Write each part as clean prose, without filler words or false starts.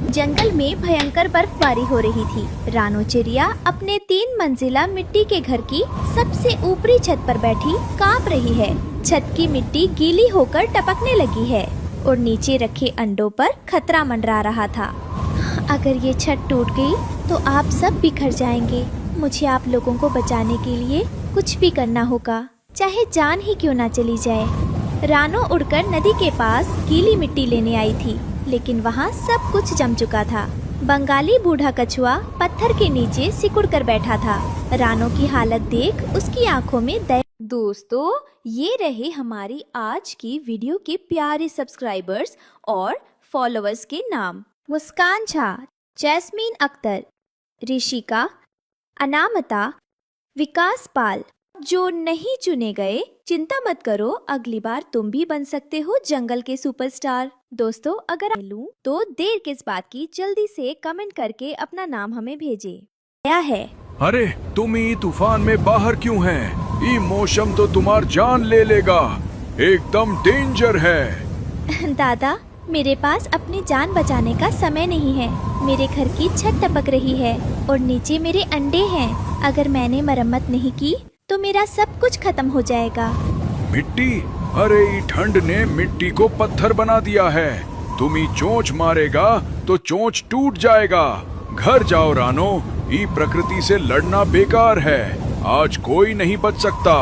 जंगल में भयंकर बर्फबारी हो रही थी। रानो चिड़िया अपने 3 मंजिला मिट्टी के घर की सबसे ऊपरी छत पर बैठी कांप रही है। छत की मिट्टी गीली होकर टपकने लगी है और नीचे रखे अंडों पर खतरा मंडरा रहा था। अगर ये छत टूट गई तो आप सब बिखर जाएंगे। मुझे आप लोगों को बचाने के लिए कुछ भी करना होगा, चाहे जान ही क्यों ना चली जाए। रानो उड़कर नदी के पास गीली मिट्टी लेने आई थी, लेकिन वहाँ सब कुछ जम चुका था। बंगाली बूढ़ा कछुआ पत्थर के नीचे सिकुड़ कर बैठा था। रानो की हालत देख उसकी आंखों में दया। दोस्तों, ये रहे हमारी आज की वीडियो के प्यारे सब्सक्राइबर्स और फॉलोअर्स के नाम। मुस्कान झा, जैस्मीन अख्तर, ऋषिका, अनामिता, विकास पाल। जो नहीं चुने गए, चिंता मत करो, अगली बार तुम भी बन सकते हो जंगल के सुपरस्टार। दोस्तों, अगर लूं तो देर किस बात की, जल्दी से कमेंट करके अपना नाम हमें भेजे। क्या है? अरे तुम ही तूफान में बाहर क्यों हैं? ये मौसम तो तुम्हार जान ले लेगा, एकदम डेंजर है। दादा, मेरे पास अपनी जान बचाने का समय नहीं है। मेरे घर की छत टपक रही है और नीचे मेरे अंडे हैं। अगर मैंने मरम्मत नहीं की तो मेरा सब कुछ खत्म हो जाएगा। मिट्टी? अरे ये ठंड ने मिट्टी को पत्थर बना दिया है। तुम ही चोंच मारेगा तो चोंच टूट जाएगा। घर जाओ रानो, ये प्रकृति से लड़ना बेकार है। आज कोई नहीं बच सकता।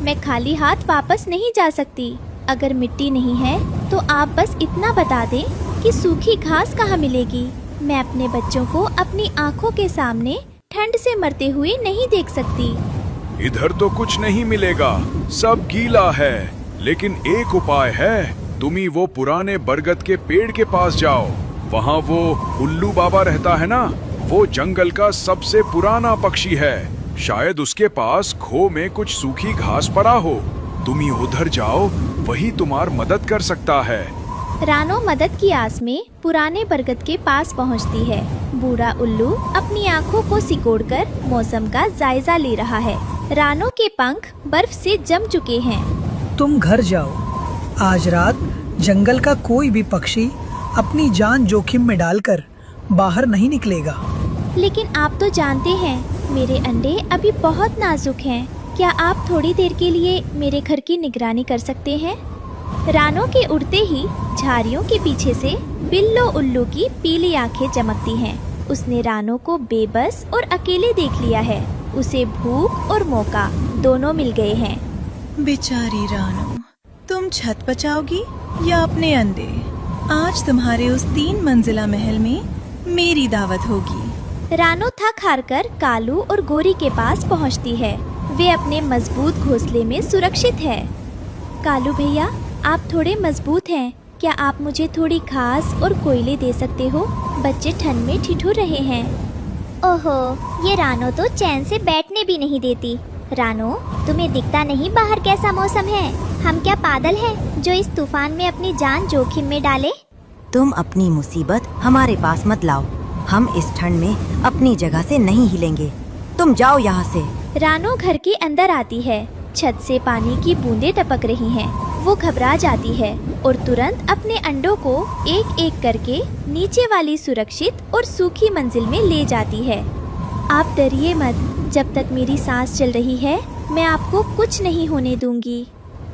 मैं खाली हाथ वापस नहीं जा सकती। अगर मिट्टी नहीं है तो आप बस इतना बता दें कि सूखी घास कहाँ मिलेगी। मैं अपने बच्चों को अपनी आँखों के सामने ठंड से मरते हुए नहीं देख सकती। इधर तो कुछ नहीं मिलेगा, सब गीला है। लेकिन एक उपाय है, तुम ही वो पुराने बरगद के पेड़ के पास जाओ। वहाँ वो उल्लू बाबा रहता है ना, वो जंगल का सबसे पुराना पक्षी है। शायद उसके पास खो में कुछ सूखी घास पड़ा हो। तुम ही उधर जाओ, वही तुम्हार मदद कर सकता है। रानो मदद की आस में पुराने बरगद के पास पहुंचती है। बूढ़ा उल्लू अपनी आँखों को सिकोड़कर मौसम का जायजा ले रहा है। रानो के पंख बर्फ से जम चुके हैं। तुम घर जाओ। आज रात जंगल का कोई भी पक्षी अपनी जान जोखिम में डालकर बाहर नहीं निकलेगा। लेकिन आप तो जानते हैं, मेरे अंडे अभी बहुत नाजुक हैं। क्या आप थोड़ी देर के लिए मेरे घर की निगरानी कर सकते हैं? रानो के उड़ते ही झाड़ियों के पीछे से बिल्लो उल्लू की पीली आंखें चमकती हैं। उसने रानो को बेबस और अकेले देख लिया है। उसे भूख और मौका दोनों मिल गए हैं। बेचारी रानो, तुम छत बचाओगी या अपने अंडे? आज तुम्हारे उस 3 मंजिला महल में मेरी दावत होगी। रानो थक हार कर कालू और गोरी के पास पहुंचती है। वे अपने मजबूत घोंसले में सुरक्षित है। कालू भैया, आप थोड़े मजबूत हैं। क्या आप मुझे थोड़ी घास और कोयले दे सकते हो? बच्चे ठंड में ठिठुर रहे हैं। ओहो, ये रानो तो चैन से बैठने भी नहीं देती। रानो, तुम्हें दिखता नहीं बाहर कैसा मौसम है? हम क्या पागल हैं जो इस तूफान में अपनी जान जोखिम में डाले? तुम अपनी मुसीबत हमारे पास मत लाओ। हम इस ठंड में अपनी जगह से नहीं हिलेंगे। तुम जाओ यहाँ से। रानो घर के अंदर आती है। छत से पानी की बूंदें टपक रही हैं। वो घबरा जाती है और तुरंत अपने अंडों को एक एक करके नीचे वाली सुरक्षित और सूखी मंजिल में ले जाती है। आप डरिए मत, जब तक मेरी सांस चल रही है मैं आपको कुछ नहीं होने दूंगी।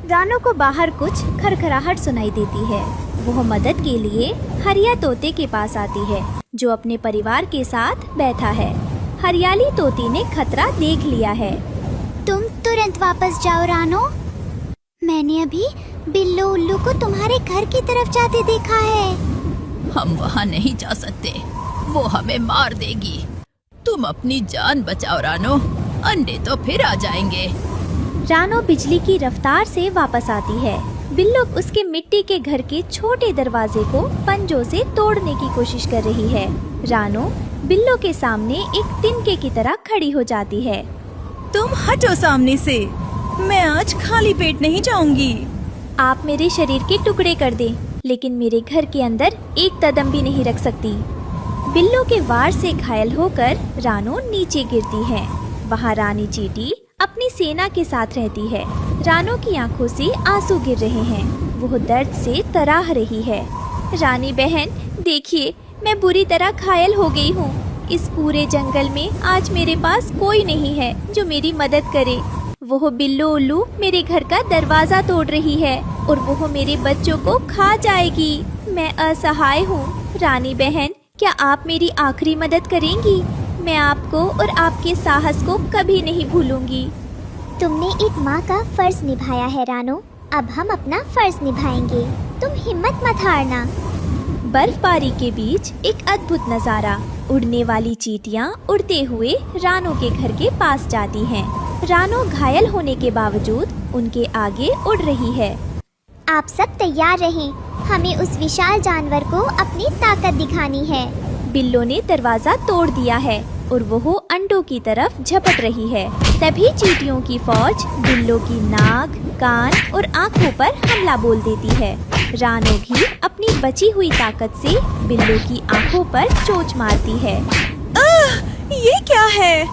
रानो को बाहर कुछ खरखराहट सुनाई देती है। वो मदद के लिए हरिया तोते के पास आती है, जो अपने परिवार के साथ बैठा है। हरियाली तोती ने खतरा देख लिया है। तुम तुरंत वापस जाओ रानो। मैंने अभी बिल्लो उल्लू को तुम्हारे घर की तरफ जाते देखा है। हम वहाँ नहीं जा सकते, वो हमें मार देगी। तुम अपनी जान बचाओ रानो, अंडे तो फिर आ जाएंगे। रानो बिजली की रफ्तार से वापस आती है। बिल्लो उसके मिट्टी के घर के छोटे दरवाजे को पंजों से तोड़ने की कोशिश कर रही है। रानो बिल्लो के सामने एक तिनके की तरह खड़ी हो जाती है। तुम हटो सामने से, मैं आज खाली पेट नहीं जाऊंगी। आप मेरे शरीर के टुकड़े कर दें, लेकिन मेरे घर के अंदर एक कदम भी नहीं रख सकती। बिल्लो के वार से घायल होकर रानो नीचे गिरती है। वहाँ रानी चींटी अपनी सेना के साथ रहती है। रानो की आंखों से आंसू गिर रहे हैं। वो दर्द से तराह रही है। रानी बहन, देखिए मैं बुरी तरह घायल हो गई हूँ। इस पूरे जंगल में आज मेरे पास कोई नहीं है जो मेरी मदद करे। वो बिल्लो उल्लू मेरे घर का दरवाजा तोड़ रही है और वो मेरे बच्चों को खा जाएगी। मैं असहाय हूँ। रानी बहन, क्या आप मेरी आखिरी मदद करेंगी? मैं आपको और आपके साहस को कभी नहीं भूलूंगी। तुमने एक माँ का फर्ज निभाया है रानो, अब हम अपना फर्ज निभाएंगे। तुम हिम्मत मत हारना। बर्फबारी के बीच एक अद्भुत नजारा। उड़ने वाली चींटियां उड़ते हुए रानो के घर के पास जाती हैं। रानो घायल होने के बावजूद उनके आगे उड़ रही है। आप सब तैयार रहें, हमें उस विशाल जानवर को अपनी ताकत दिखानी है। बिल्लो ने दरवाजा तोड़ दिया है और वो अंडों की तरफ झपट रही है। तभी चींटियों की फौज बिल्लो की नाक, कान और आँखों पर हमला बोल देती है। रानो भी अपनी बची हुई ताकत से बिल्लो की आँखों पर चोंच मारती है। ये क्या है?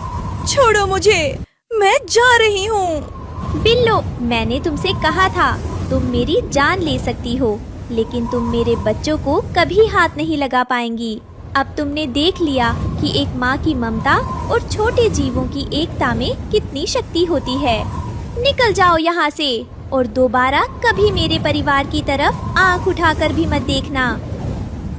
छोड़ो मुझे, मैं जा रही हूँ। बिल्लो, मैंने तुमसे कहा था तुम मेरी जान ले सकती हो, लेकिन तुम मेरे बच्चों को कभी हाथ नहीं लगा पाएंगी। अब तुमने देख लिया कि एक माँ की ममता और छोटे जीवों की एकता में कितनी शक्ति होती है। निकल जाओ यहाँ से और दोबारा कभी मेरे परिवार की तरफ आंख उठाकर भी मत देखना।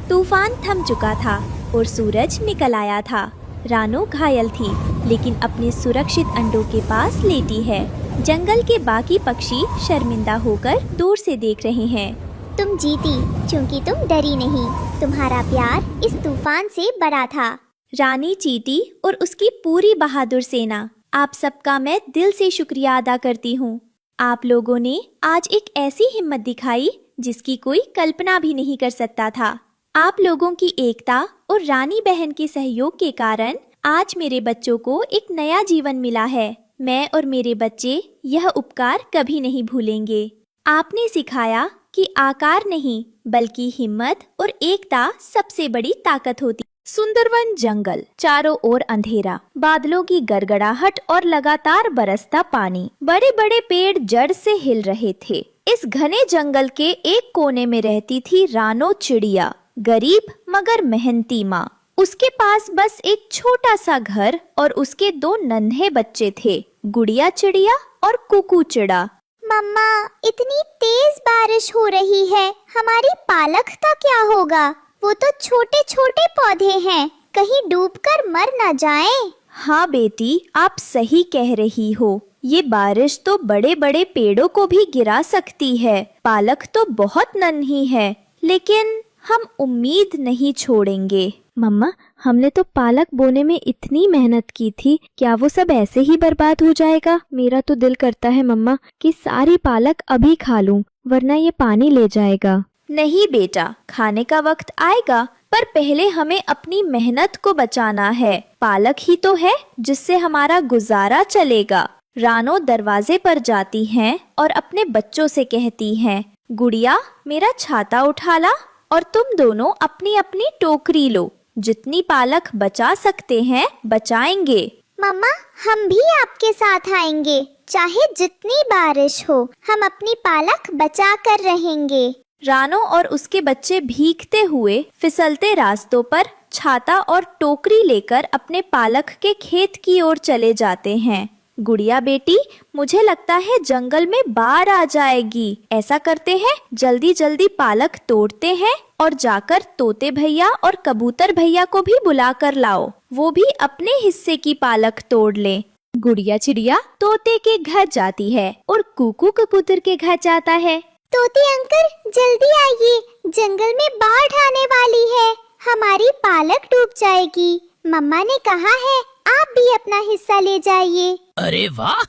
तूफान थम चुका था और सूरज निकल आया था। रानो घायल थी, लेकिन अपने सुरक्षित अंडों के पास लेटी है। जंगल के बाकी पक्षी शर्मिंदा होकर दूर से देख रहे हैं। तुम जीती क्योंकि तुम डरी नहीं। तुम्हारा प्यार इस तूफान से बड़ा था। रानी चींटी और उसकी पूरी बहादुर सेना, आप सबका मैं दिल से शुक्रिया अदा करती हूँ। आप लोगों ने आज एक ऐसी हिम्मत दिखाई जिसकी कोई कल्पना भी नहीं कर सकता था। आप लोगों की एकता और रानी बहन के सहयोग के कारण आज मेरे बच्चों को एक नया जीवन मिला है। मैं और मेरे बच्चे यह उपकार कभी नहीं भूलेंगे। आपने सिखाया कि आकार नहीं बल्कि हिम्मत और एकता सबसे बड़ी ताकत होती। सुंदरवन जंगल, चारों ओर अंधेरा, बादलों की गड़गड़ाहट और लगातार बरसता पानी। बड़े बड़े पेड़ जड़ से हिल रहे थे। इस घने जंगल के एक कोने में रहती थी रानो चिड़िया, गरीब मगर मेहनती माँ। उसके पास बस एक छोटा सा घर और उसके 2 नन्हे बच्चे थे, गुड़िया चिड़िया और कुकू चिड़ा। मम्मा, इतनी तेज बारिश हो रही है, हमारी पालक का क्या होगा? वो तो छोटे छोटे पौधे हैं, कहीं डूबकर मर ना जाएं। हाँ बेटी, आप सही कह रही हो। ये बारिश तो बड़े बड़े पेड़ों को भी गिरा सकती है। पालक तो बहुत नन्ही है, लेकिन हम उम्मीद नहीं छोड़ेंगे। मम्मा, हमने तो पालक बोने में इतनी मेहनत की थी, क्या वो सब ऐसे ही बर्बाद हो जाएगा? मेरा तो दिल करता है मम्मा कि सारी पालक अभी खा लूं, वरना ये पानी ले जाएगा। नहीं बेटा, खाने का वक्त आएगा, पर पहले हमें अपनी मेहनत को बचाना है। पालक ही तो है जिससे हमारा गुजारा चलेगा। रानो दरवाजे पर जाती हैं और अपने बच्चों से कहती हैं, गुड़िया, मेरा छाता उठा ला और तुम दोनों अपनी अपनी टोकरी लो। जितनी पालक बचा सकते हैं बचाएंगे। मम्मा, हम भी आपके साथ आएंगे, चाहे जितनी बारिश हो, हम अपनी पालक बचा कर रहेंगे। रानो और उसके बच्चे भीगते हुए फिसलते रास्तों पर छाता और टोकरी लेकर अपने पालक के खेत की ओर चले जाते हैं। गुड़िया बेटी, मुझे लगता है जंगल में बाढ़ आ जाएगी। ऐसा करते हैं, जल्दी जल्दी पालक तोड़ते हैं और जाकर तोते भैया और कबूतर भैया को भी बुला कर लाओ, वो भी अपने हिस्से की पालक तोड़ लें। गुड़िया चिड़िया तोते के घर जाती है और कुकू कबूतर के घर जाता है। तोते अंकल, जल्दी आइए, जंगल में बाढ़ आने वाली है, हमारी पालक डूब जाएगी। मम्मा ने कहा है आप भी अपना हिस्सा ले जाइए। अरे वाह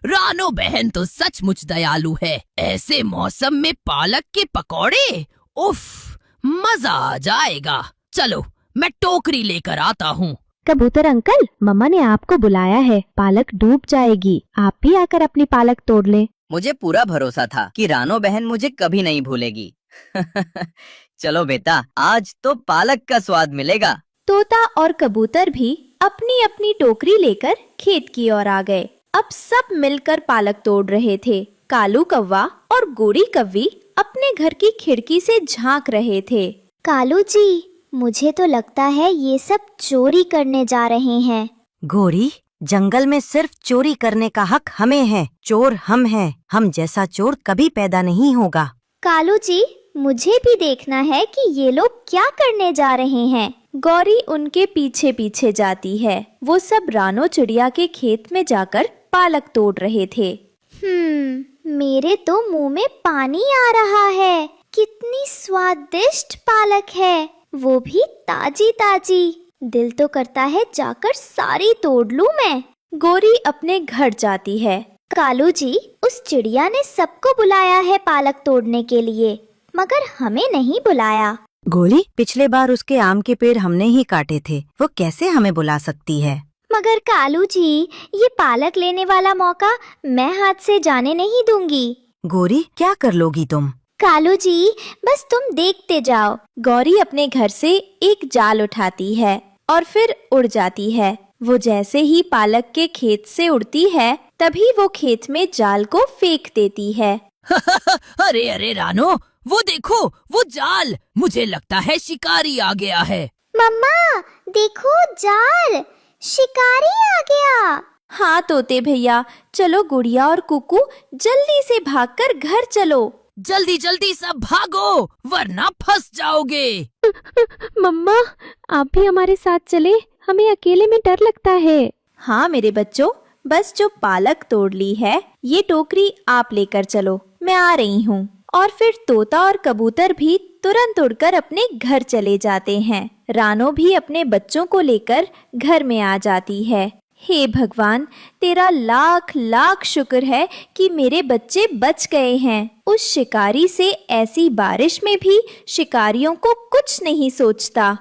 रानो बहन तो सचमुच दयालु है। ऐसे मौसम में पालक के पकौड़े, उफ, मजा आ जाएगा। चलो, मैं टोकरी लेकर आता हूँ। कबूतर अंकल, मम्मा ने आपको बुलाया है, पालक डूब जाएगी, आप भी आकर अपनी पालक तोड़ लें। मुझे पूरा भरोसा था कि रानो बहन मुझे कभी नहीं भूलेगी। चलो बेटा, आज तो पालक का स्वाद मिलेगा। तोता और कबूतर भी अपनी अपनी टोकरी लेकर खेत की ओर आ गए। अब सब मिलकर पालक तोड़ रहे थे। कालू कौवा और गोरी कव्वी अपने घर की खिड़की से झांक रहे थे। कालू जी, मुझे तो लगता है ये सब चोरी करने जा रहे हैं। गोरी, जंगल में सिर्फ चोरी करने का हक हमें है। चोर हम हैं। हम जैसा चोर कभी पैदा नहीं होगा। कालू जी, मुझे भी देखना है कि ये लोग क्या करने जा रहे हैं। गौरी उनके पीछे पीछे जाती है। वो सब रानो चिड़िया के खेत में जाकर पालक तोड़ रहे थे। मेरे तो मुंह में पानी आ रहा है। कितनी स्वादिष्ट पालक है, वो भी ताजी ताजी। दिल तो करता है जाकर सारी तोड़ लूं मैं। गौरी अपने घर जाती है। कालू जी, उस चिड़िया ने सबको बुलाया है पालक तोड़ने के लिए, मगर हमें नहीं बुलाया। गोरी, पिछले बार उसके आम के पेड़ हमने ही काटे थे, वो कैसे हमें बुला सकती है? मगर कालू जी, ये पालक लेने वाला मौका मैं हाथ से जाने नहीं दूंगी। गोरी, क्या कर लोगी तुम? कालू जी, बस तुम देखते जाओ। गौरी अपने घर से एक जाल उठाती है और फिर उड़ जाती है। वो जैसे ही पालक के खेत से उड़ती है, तभी वो खेत में जाल को फेंक देती है। अरे अरे रानो, वो देखो, वो जाल। मुझे लगता है शिकारी आ गया है। मम्मा, देखो जाल, शिकारी आ गया। हाँ तोते भैया, चलो गुड़िया और कुकू जल्दी से भागकर घर चलो। जल्दी जल्दी सब भागो, वरना फंस जाओगे। मम्मा, आप भी हमारे साथ चले, हमें अकेले में डर लगता है। हाँ मेरे बच्चों, बस जो पालक तोड़ ली है, ये टोकरी आप लेकर चलो, मैं आ रही हूँ। और फिर तोता और कबूतर भी तुरंत उड़कर अपने घर चले जाते हैं। रानो भी अपने बच्चों को लेकर घर में आ जाती है। हे भगवान, तेरा लाख लाख शुक्र है कि मेरे बच्चे बच गए हैं। उस शिकारी से ऐसी बारिश में भी शिकारियों को कुछ नहीं सोचता।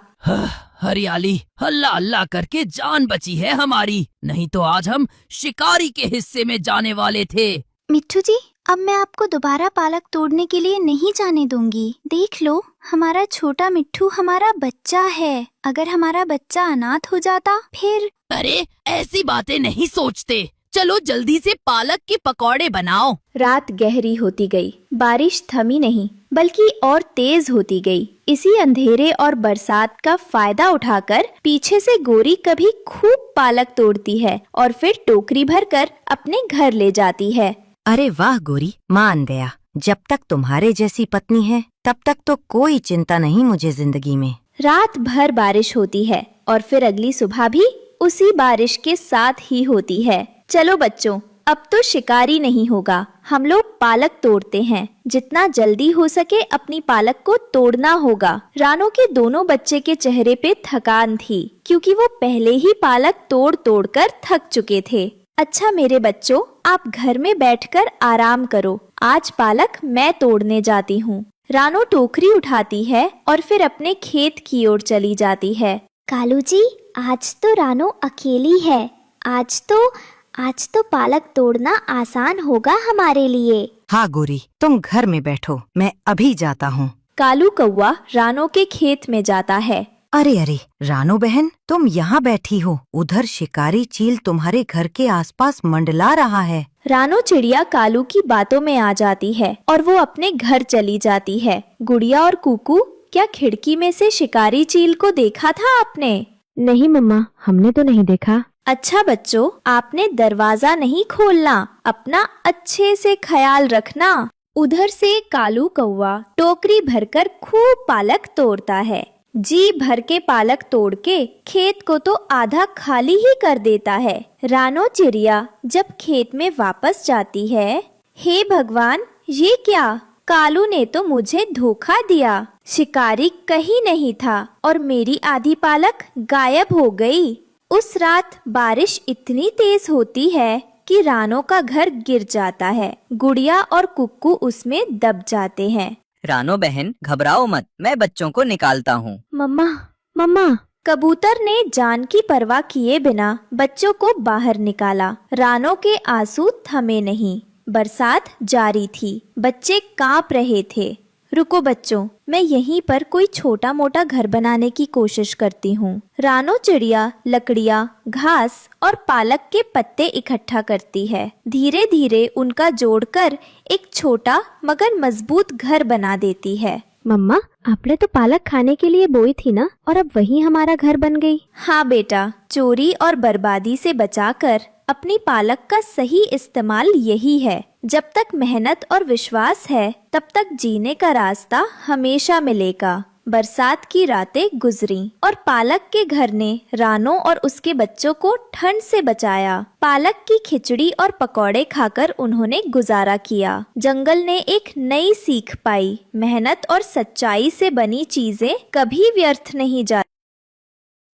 हरियाली, अल्लाह अल्लाह करके जान बची है हमारी, नहीं तो आज हम शिकारी के हिस्से में जाने वाले थे। मिट्ठू जी, अब मैं आपको दोबारा पालक तोड़ने के लिए नहीं जाने दूंगी। देख लो, हमारा छोटा मिट्ठू हमारा बच्चा है। अगर हमारा बच्चा अनाथ हो जाता फिर। अरे ऐसी बातें नहीं सोचते। चलो जल्दी से पालक के पकौड़े बनाओ। रात गहरी होती गई। बारिश थमी नहीं, बल्कि और तेज होती गई। इसी अंधेरे और बरसात का फायदा उठाकर पीछे से गोरी कभी खूब पालक तोड़ती है और फिर टोकरी भरकर अपने घर ले जाती है। अरे वाह गोरी, मान गया। जब तक तुम्हारे जैसी पत्नी है, तब तक तो कोई चिंता नहीं मुझे जिंदगी में। रात भर बारिश होती है और फिर अगली सुबह भी उसी बारिश के साथ ही होती है। चलो बच्चों, अब तो शिकारी नहीं होगा, हम लोग पालक तोड़ते हैं। जितना जल्दी हो सके अपनी पालक को तोड़ना होगा। रानो के दोनों बच्चे के चेहरे पे थकान थी, क्योंकि वो पहले ही पालक तोड़ तोड़ कर थक चुके थे। अच्छा मेरे बच्चों, आप घर में बैठकर आराम करो, आज पालक मैं तोड़ने जाती हूँ। रानो टोकरी उठाती है और फिर अपने खेत की ओर चली जाती है। कालू जी, आज तो रानो अकेली है। आज तो पालक तोड़ना आसान होगा हमारे लिए। हाँ गोरी, तुम घर में बैठो, मैं अभी जाता हूँ। कालू कौवा रानो के खेत में जाता है। अरे अरे रानो बहन, तुम यहाँ बैठी हो, उधर शिकारी चील तुम्हारे घर के आसपास मंडला रहा है। रानो चिड़िया कालू की बातों में आ जाती है और वो अपने घर चली जाती है। गुड़िया और कुकू, क्या खिड़की में से शिकारी चील को देखा था आपने? नहीं मम्मा, हमने तो नहीं देखा। अच्छा बच्चों, आपने दरवाजा नहीं खोलना, अपना अच्छे से ख्याल रखना। उधर से कालू कौवा टोकरी भरकर खूब पालक तोड़ता है। जी भर के पालक तोड़ के खेत को तो आधा खाली ही कर देता है। रानो चिड़िया जब खेत में वापस जाती है, हे भगवान, ये क्या? कालू ने तो मुझे धोखा दिया। शिकारी कहीं नहीं था और मेरी आधी पालक गायब हो गई। उस रात बारिश इतनी तेज होती है कि रानो का घर गिर जाता है। गुड़िया और कुक्कू उसमें दब जाते हैं। रानो बहन, घबराओ मत, मैं बच्चों को निकालता हूँ। मम्मा। कबूतर ने जान की परवाह किए बिना बच्चों को बाहर निकाला। रानो के आंसू थमे नहीं। बरसात जारी थी, बच्चे कांप रहे थे। रुको बच्चों, मैं यहीं पर कोई छोटा मोटा घर बनाने की कोशिश करती हूँ। रानो चिड़िया लकड़ियाँ, घास और पालक के पत्ते इकट्ठा करती है। धीरे धीरे उनका जोड़कर एक छोटा मगर मजबूत घर बना देती है। मम्मा, आपने तो पालक खाने के लिए बोई थी ना, और अब वही हमारा घर बन गई। हाँ बेटा, चोरी और बर्बादी से बचाकर अपनी पालक का सही इस्तेमाल यही है। जब तक मेहनत और विश्वास है तब तक जीने का रास्ता हमेशा मिलेगा। बरसात की रातें गुजरी और पालक के घर ने रानो और उसके बच्चों को ठंड से बचाया। पालक की खिचड़ी और पकौड़े खाकर उन्होंने गुजारा किया। जंगल ने एक नई सीख पाई, मेहनत और सच्चाई से बनी चीजें कभी व्यर्थ नहीं जाती।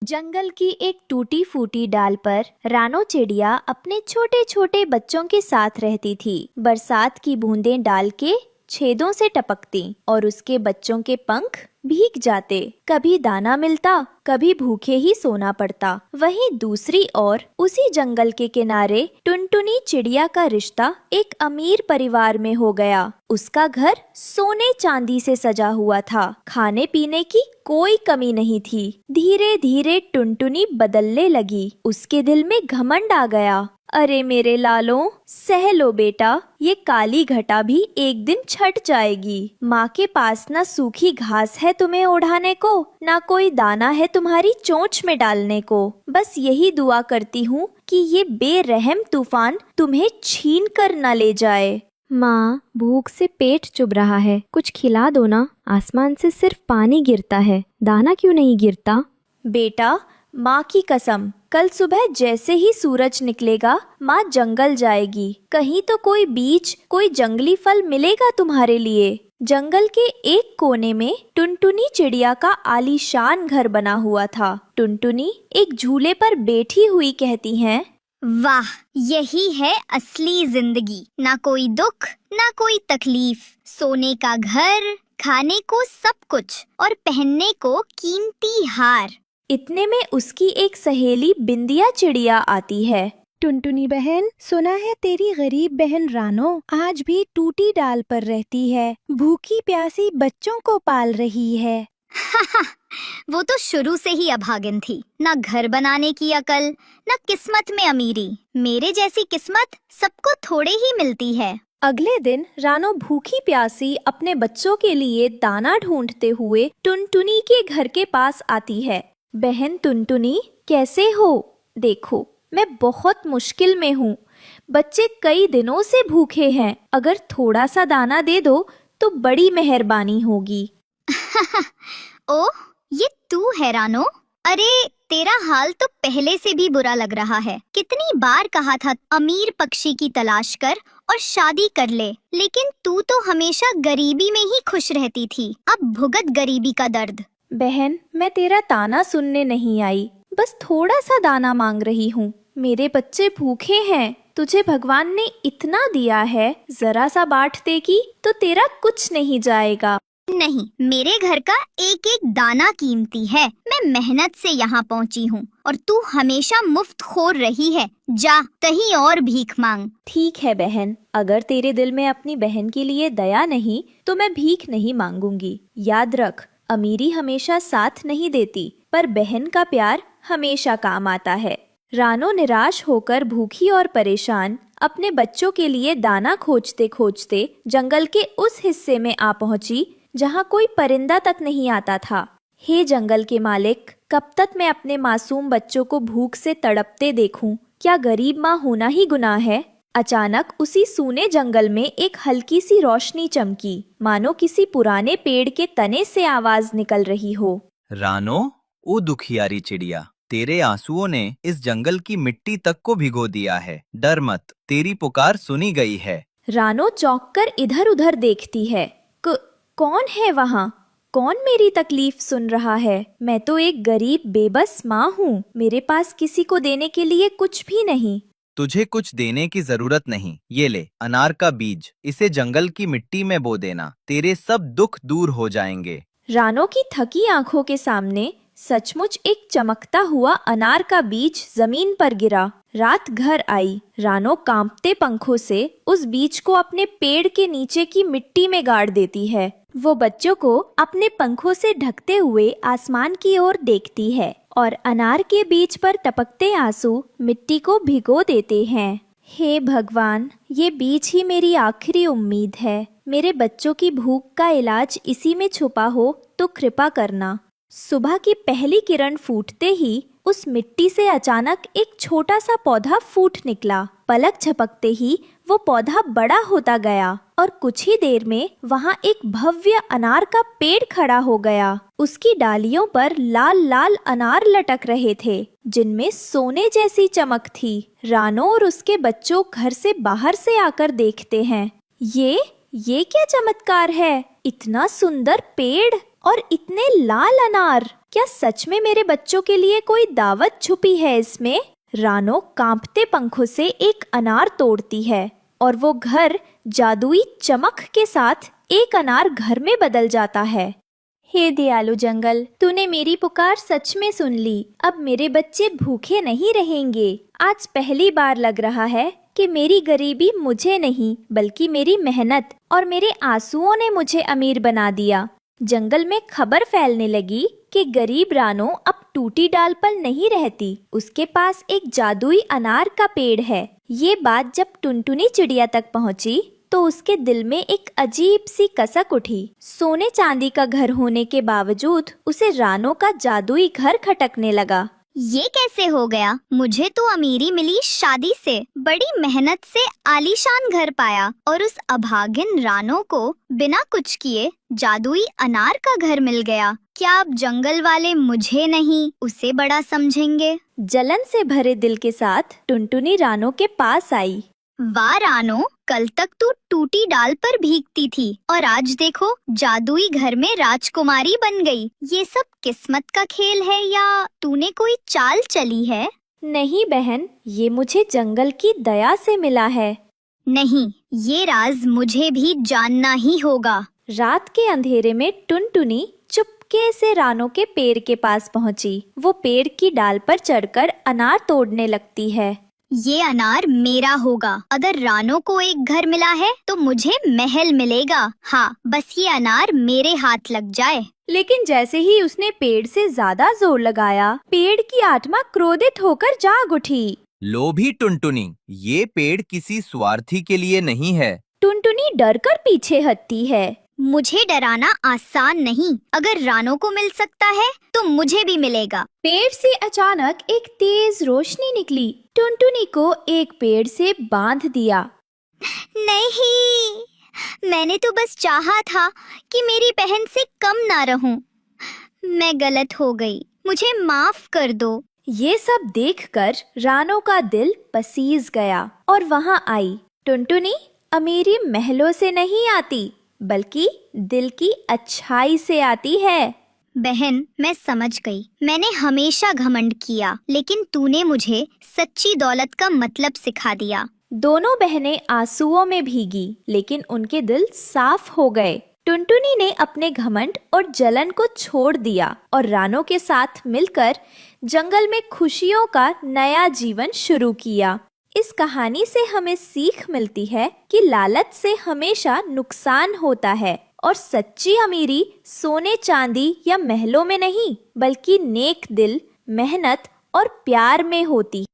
जंगल की एक टूटी फूटी डाल पर रानो चिड़िया अपने छोटे छोटे बच्चों के साथ रहती थी। बरसात की बूंदें डाल के छेदों से टपकती और उसके बच्चों के पंख भीग जाते। कभी दाना मिलता, कभी भूखे ही सोना पड़ता। वहीं दूसरी ओर उसी जंगल के किनारे टुनटुनी चिड़िया का रिश्ता एक अमीर परिवार में हो गया। उसका घर सोने चांदी से सजा हुआ था, खाने पीने की कोई कमी नहीं थी। धीरे धीरे टुनटुनी बदलने लगी, उसके दिल में घमंड आ गया। अरे मेरे लालों, सह लो बेटा, ये काली घटा भी एक दिन छट जाएगी। माँ के पास ना सूखी घास है तुम्हें ओढ़ाने को, ना कोई दाना है तुम्हारी चोंच में डालने को। बस यही दुआ करती हूँ कि ये बेरहम तूफान तुम्हें छीन कर न ले जाए। माँ, भूख से पेट चुभ रहा है, कुछ खिला दो ना। आसमान से सिर्फ पानी गिरता है, दाना क्यों नहीं गिरता? बेटा, माँ की कसम, कल सुबह जैसे ही सूरज निकलेगा माँ जंगल जाएगी। कहीं तो कोई बीज, कोई जंगली फल मिलेगा तुम्हारे लिए। जंगल के एक कोने में टुनटुनी चिड़िया का आलीशान घर बना हुआ था। टुनटुनी एक झूले पर बैठी हुई कहती हैं, वाह, यही है असली जिंदगी। ना कोई दुख, ना कोई तकलीफ, सोने का घर, खाने को सब कुछ और पहनने को कीमती हार। इतने में उसकी एक सहेली बिंदिया चिड़िया आती है। टुनटुनी बहन, सुना है तेरी गरीब बहन रानो आज भी टूटी डाल पर रहती है, भूखी प्यासी बच्चों को पाल रही है। वो तो शुरू से ही अभागिन थी, ना घर बनाने की अकल, ना किस्मत में अमीरी। मेरे जैसी किस्मत सबको थोड़े ही मिलती है। अगले दिन रानो भूखी प्यासी अपने बच्चों के लिए दाना ढूंढते हुए टुनटुनी के घर के पास आती है। बहन टुनटुनी, कैसे हो? देखो, मैं बहुत मुश्किल में हूँ। बच्चे कई दिनों से भूखे हैं, अगर थोड़ा सा दाना दे दो तो बड़ी मेहरबानी होगी। ओह, ये तू है रानो? अरे, तेरा हाल तो पहले से भी बुरा लग रहा है। कितनी बार कहा था अमीर पक्षी की तलाश कर और शादी कर ले, लेकिन तू तो हमेशा गरीबी में ही खुश रहती थी। अब भुगत गरीबी का दर्द। बहन, मैं तेरा ताना सुनने नहीं आई, बस थोड़ा सा दाना मांग रही हूँ। मेरे बच्चे भूखे हैं, तुझे भगवान ने इतना दिया है, जरा सा बांट देगी तो तेरा कुछ नहीं जाएगा। नहीं, मेरे घर का एक एक दाना कीमती है। मैं मेहनत से यहाँ पहुँची हूँ और तू हमेशा मुफ्त खोर रही है। जा, कहीं और भीख मांग। ठीक है बहन, अगर तेरे दिल में अपनी बहन के लिए दया नहीं तो मैं भीख नहीं मांगूंगी। याद रख, अमीरी हमेशा साथ नहीं देती, पर बहन का प्यार हमेशा काम आता है। रानो निराश होकर भूखी और परेशान अपने बच्चों के लिए दाना खोजते खोजते जंगल के उस हिस्से में आ पहुंची जहां कोई परिंदा तक नहीं आता था। हे जंगल के मालिक, कब तक मैं अपने मासूम बच्चों को भूख से तड़पते देखूं? क्या गरीब माँ होना ही गुनाह है? अचानक उसी सूने जंगल में एक हल्की सी रोशनी चमकी, मानो किसी पुराने पेड़ के तने से आवाज निकल रही हो। रानो, ओ दुखियारी चिड़िया, तेरे आंसुओं ने इस जंगल की मिट्टी तक को भिगो दिया है। डर मत, तेरी पुकार सुनी गई है। रानो चौंककर इधर उधर देखती है। कौन है वहाँ? कौन मेरी तकलीफ सुन रहा है? मैं तो एक गरीब बेबस माँ हूँ, मेरे पास किसी को देने के लिए कुछ भी नहीं। तुझे कुछ देने की जरूरत नहीं। ये ले, अनार का बीज, इसे जंगल की मिट्टी में बो देना, तेरे सब दुख दूर हो जाएंगे। रानो की थकी आंखों के सामने सचमुच एक चमकता हुआ अनार का बीज जमीन पर गिरा। रात घर आई। रानो कांपते पंखों से उस बीज को अपने पेड़ के नीचे की मिट्टी में गाड़ देती है। वो बच्चों को अपने पंखों से ढकते हुए आसमान की ओर देखती है और अनार के बीज पर टपकते आंसू मिट्टी को भिगो देते हैं। हे भगवान, ये बीज ही मेरी आखिरी उम्मीद है। मेरे बच्चों की भूख का इलाज इसी में छुपा हो तो कृपा करना। सुबह की पहली किरण फूटते ही उस मिट्टी से अचानक एक छोटा सा पौधा फूट निकला। पलक झपकते ही वो पौधा बड़ा होता गया और कुछ ही देर में वहाँ एक भव्य अनार का पेड़ खड़ा हो गया। उसकी डालियों पर लाल लाल अनार लटक रहे थे, जिनमें सोने जैसी चमक थी। रानो और उसके बच्चों घर से बाहर से आकर देखते हैं। ये क्या चमत्कार है? इतना सुंदर पेड़ और इतने लाल अनार! क्या सच में मेरे बच्चों के लिए कोई दावत छुपी है इसमें? रानो कांपते पंखों से एक अनार तोड़ती है और वो घर जादुई चमक के साथ एक अनार घर में बदल जाता है। हे दयालु जंगल, तूने मेरी पुकार सच में सुन ली। अब मेरे बच्चे भूखे नहीं रहेंगे। आज पहली बार लग रहा है कि मेरी गरीबी मुझे नहीं बल्कि मेरी मेहनत और मेरे आंसुओं ने मुझे अमीर बना दिया। जंगल में खबर फैलने लगी कि गरीब रानो अब टूटी डाल पर नहीं रहती, उसके पास एक जादुई अनार का पेड़ है। ये बात जब टुनटुनी चिड़िया तक पहुंची तो उसके दिल में एक अजीब सी कसक उठी। सोने चांदी का घर होने के बावजूद उसे रानो का जादुई घर खटकने लगा। ये कैसे हो गया? मुझे तो अमीरी मिली शादी से, बड़ी मेहनत से आलीशान घर पाया और उस अभागिन रानो को बिना कुछ किए जादुई अनार का घर मिल गया। क्या अब जंगल वाले मुझे नहीं उसे बड़ा समझेंगे? जलन से भरे दिल के साथ टुनटुनी रानो के पास आई। वाह रानो, कल तक तू टूटी डाल पर भीगती थी और आज देखो जादुई घर में राजकुमारी बन गई। ये सब किस्मत का खेल है या तूने कोई चाल चली है? नहीं बहन, ये मुझे जंगल की दया से मिला है। नहीं, ये राज मुझे भी जानना ही होगा। रात के अंधेरे में टुनटुनी चुपके से रानो के पेड़ के पास पहुंची। वो पेड़ की डाल पर चढ़कर अनार तोड़ने लगती है। ये अनार मेरा होगा। अगर रानो को एक घर मिला है तो मुझे महल मिलेगा। हाँ, बस ये अनार मेरे हाथ लग जाए। लेकिन जैसे ही उसने पेड़ से ज्यादा जोर लगाया, पेड़ की आत्मा क्रोधित होकर जाग उठी। लोभी टुनटुनी, ये पेड़ किसी स्वार्थी के लिए नहीं है। टुनटुनी डरकर पीछे हटती है। मुझे डराना आसान नहीं। अगर रानो को मिल सकता है तो मुझे भी मिलेगा। पेड़ से अचानक एक तेज रोशनी निकली। टुनटुनी को एक पेड़ से बांध दिया। नहीं, मैंने तो बस चाहा था कि मेरी बहन से कम ना रहूं। मैं गलत हो गई, मुझे माफ कर दो। ये सब देखकर रानो का दिल पसीज गया और वहाँ आई। टुनटुनी अमीरी महलों से नहीं आती बल्कि दिल की अच्छाई से आती है। बहन, मैं समझ गई। मैंने हमेशा घमंड किया, लेकिन तूने मुझे सच्ची दौलत का मतलब सिखा दिया। दोनों बहनें आंसुओं में भीगी, लेकिन उनके दिल साफ हो गए। टुनटुनी ने अपने घमंड और जलन को छोड़ दिया और रानो के साथ मिलकर जंगल में खुशियों का नया जीवन शुरू किया। इस कहानी से हमें सीख मिलती है कि लालच से हमेशा नुकसान होता है और सच्ची अमीरी सोने चांदी या महलों में नहीं बल्कि नेक दिल, मेहनत और प्यार में होती है।